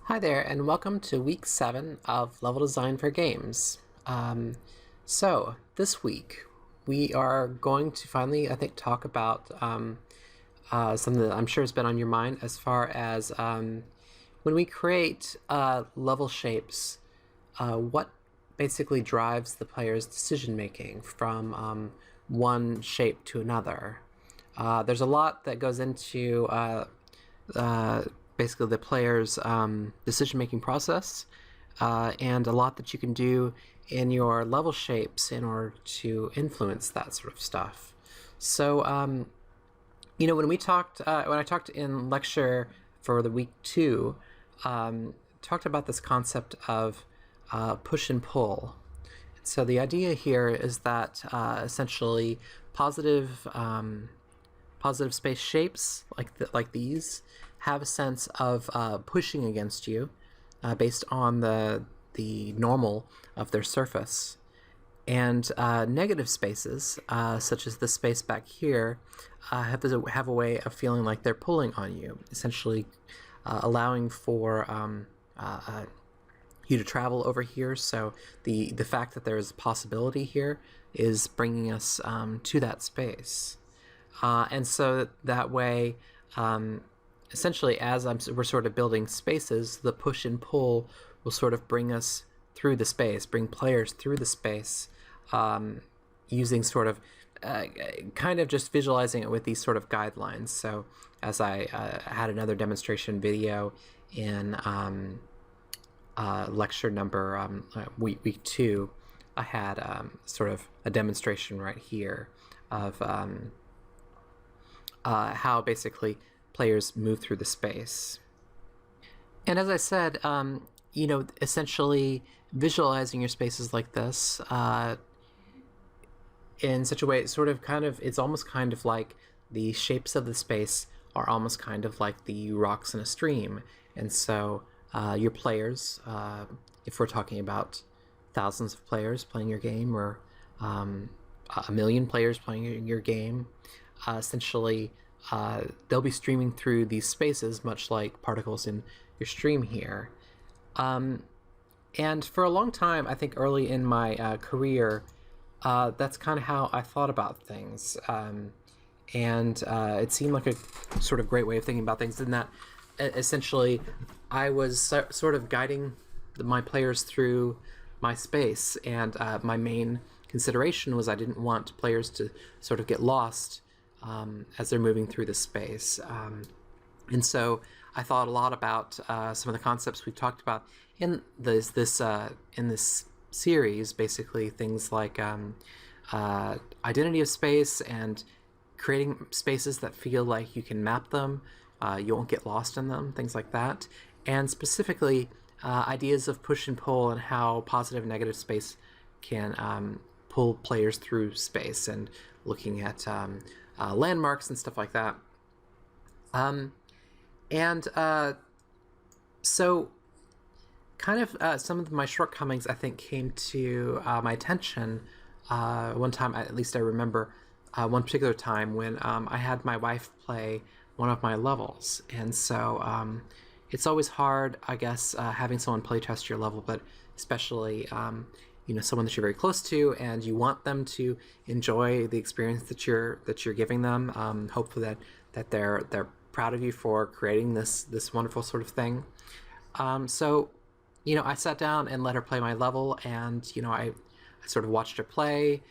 Hi there, and welcome to week 7 of Level Design for Games. This week we are going to finally, I think, talk about something that I'm sure has been on your mind as far as when we create level shapes, what basically drives the player's decision making from one shape to another. There's a lot that goes into uh, basically the player's decision-making process, and a lot that you can do in your level shapes in order to influence that sort of stuff. So, when I talked in lecture for the week 2, talked about this concept of push and pull. So the idea here is that essentially positive space shapes like these have a sense of pushing against you based on the normal of their surface. And negative spaces, such as this space back here, have a way of feeling like they're pulling on you, essentially allowing for you to travel over here. So the fact that there is a possibility here is bringing us to that space. And so that way, essentially, as we're sort of building spaces, the push and pull will sort of bring us through the space, bring players through the space, using sort of kind of just visualizing it with these sort of guidelines. So as I had another demonstration video in lecture number week 2, I had sort of a demonstration right here of how basically players move through the space. And as I said, essentially visualizing your spaces like this in such a way, it's almost kind of like the shapes of the space are almost kind of like the rocks in a stream. And so your players, if we're talking about thousands of players playing your game, or a million players playing your game, essentially they'll be streaming through these spaces much like particles in your stream here. And for a long time, I think early in my career, that's kind of how I thought about things. And it seemed like a sort of great way of thinking about things, in that essentially I was sort of guiding my players through my space, and my main consideration was I didn't want players to sort of get lost as they're moving through the space. And so I thought a lot about some of the concepts we've talked about in this series, basically things like identity of space and creating spaces that feel like you can map them, you won't get lost in them, things like that. And specifically ideas of push and pull, and how positive and negative space can pull players through space, and looking at landmarks and stuff like that. So kind of some of my shortcomings, I think, came to my attention one time. At least I remember one particular time when I had my wife play one of my levels. And so it's always hard, I guess, having someone playtest your level, but especially someone that you're very close to, and you want them to enjoy the experience that you're giving them. Hopefully that they're proud of you for creating this wonderful sort of thing. So I sat down and let her play my level, and I sort of watched her play,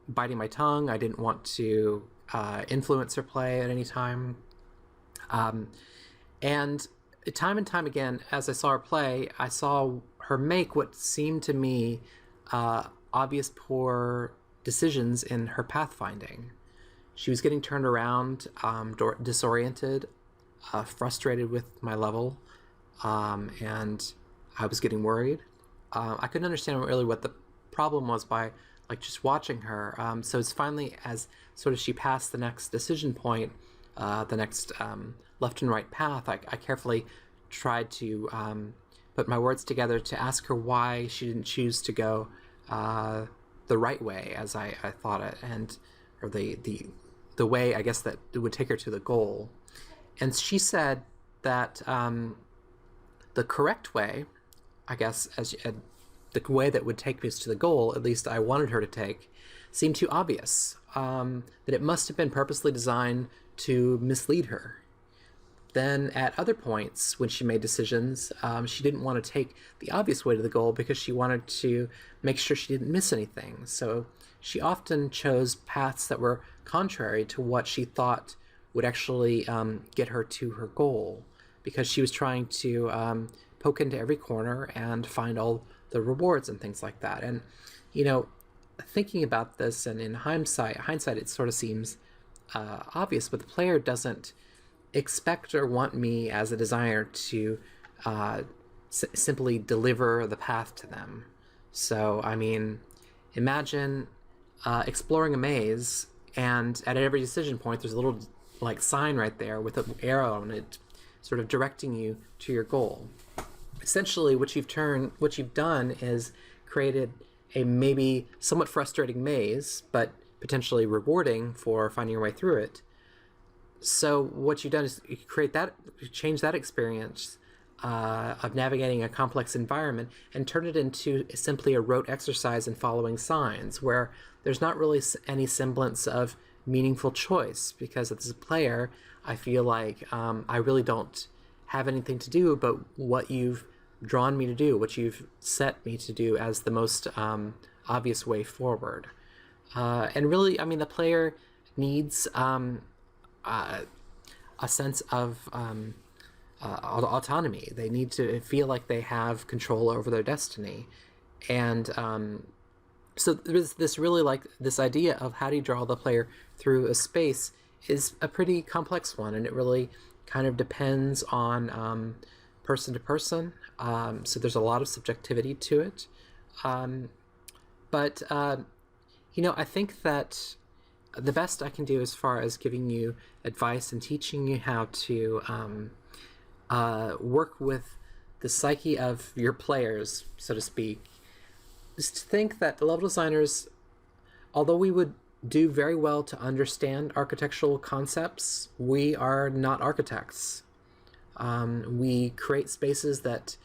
biting my tongue. I didn't want to influence her play at any time. And time and time again, as I saw her play, I saw her make what seemed to me obvious poor decisions in her pathfinding. She was getting turned around, disoriented, frustrated with my level, and I was getting worried. I couldn't understand really what the problem was by just watching her. So it's finally, as sort of she passed the next decision point, the next left and right path, I carefully tried to put my words together to ask her why she didn't choose to go the right way as I thought it, or the way, I guess, that would take her to the goal. And she said that The correct way, I guess, the way that would take us to the goal, at least I wanted her to take, seemed too obvious. That it must have been purposely designed to mislead her. Then at other points when she made decisions, she didn't want to take the obvious way to the goal because she wanted to make sure she didn't miss anything. So she often chose paths that were contrary to what she thought would actually get her to her goal, because she was trying to poke into every corner and find all the rewards and things like that. And, you know, thinking about this, and in hindsight, it sort of seems obvious, but the player doesn't expect or want me as a designer to simply deliver the path to them. So, I mean, imagine exploring a maze, and at every decision point, there's a little like sign right there with an arrow on it, sort of directing you to your goal. Essentially, what you've done is created a maybe somewhat frustrating maze, but potentially rewarding for finding your way through it. So what you've done is you change that experience of navigating a complex environment and turn it into simply a rote exercise in following signs, where there's not really any semblance of meaningful choice, because as a player, I feel like I really don't have anything to do but what you've drawn me to do, what you've set me to do as the most obvious way forward. And really, I mean, the player needs a sense of autonomy. They need to feel like they have control over their destiny. And so there's this really, like, this idea of how do you draw the player through a space is a pretty complex one, and it really kind of depends on person to person. So there's a lot of subjectivity to it. But you know, I think that the best I can do as far as giving you advice and teaching you how to work with the psyche of your players, so to speak, is to think that level designers, although we would do very well to understand architectural concepts, we are not architects. We create spaces that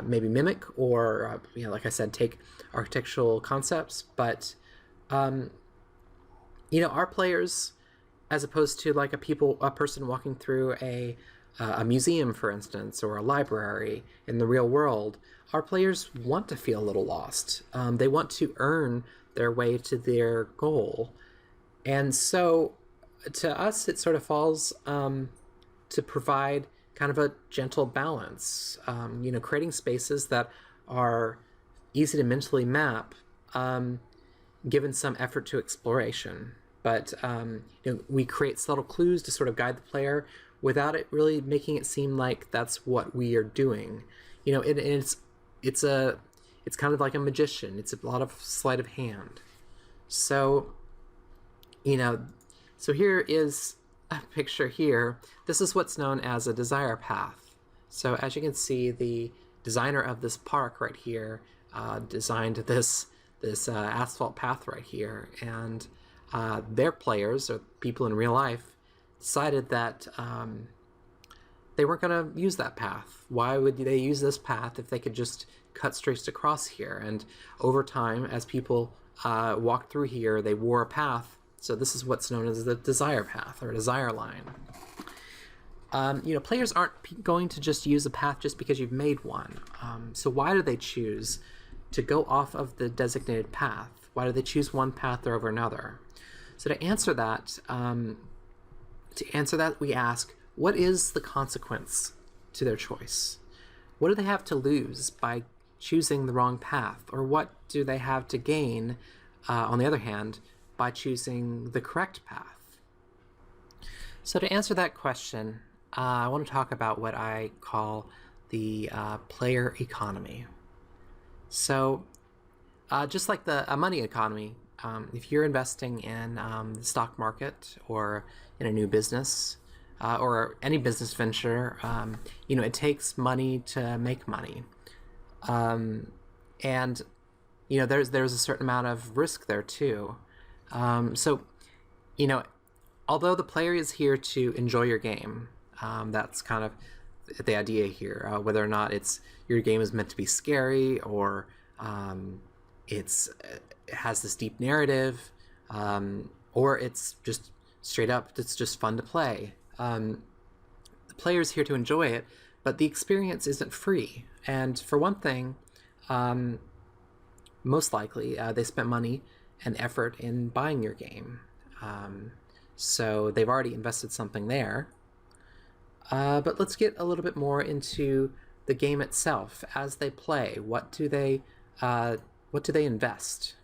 maybe mimic or, you know, like I said, take architectural concepts, but you know, our players, as opposed to like a person walking through a museum, for instance, or a library in the real world, our players want to feel a little lost. They want to earn their way to their goal. And so to us, it sort of falls to provide kind of a gentle balance, you know, creating spaces that are easy to mentally map, given some effort to exploration. But you know, we create subtle clues to sort of guide the player without it really making it seem like that's what we are doing. You know, it's kind of like a magician. It's a lot of sleight of hand. So, you know, so here is a picture here. This is what's known as a desire path. So as you can see, the designer of this park right here designed this asphalt path right here, and their players, or people in real life, decided that they weren't going to use that path. Why would they use this path if they could just cut straight across here? And over time, as people walked through here, they wore a path. So this is what's known as the desire path, or desire line. You know, players aren't going to just use a path just because you've made one. So why do they choose to go off of the designated path? Why do they choose one path over another? So to answer that, we ask, what is the consequence to their choice? What do they have to lose by choosing the wrong path? Or what do they have to gain, on the other hand, by choosing the correct path? So to answer that question, I want to talk about what I call the player economy. So just like a money economy, if you're investing in the stock market or in a new business or any business venture, you know, it takes money to make money. And, you know, there's a certain amount of risk there too. So, you know, although the player is here to enjoy your game, that's kind of the idea here, whether or not it's your game is meant to be scary or it has this deep narrative, or it's just straight up it's just fun to play. The player's here to enjoy it, but the experience isn't free. And for one thing, most likely they spent money and effort in buying your game. So they've already invested something there. But let's get a little bit more into the game itself. As they play, what do they invest?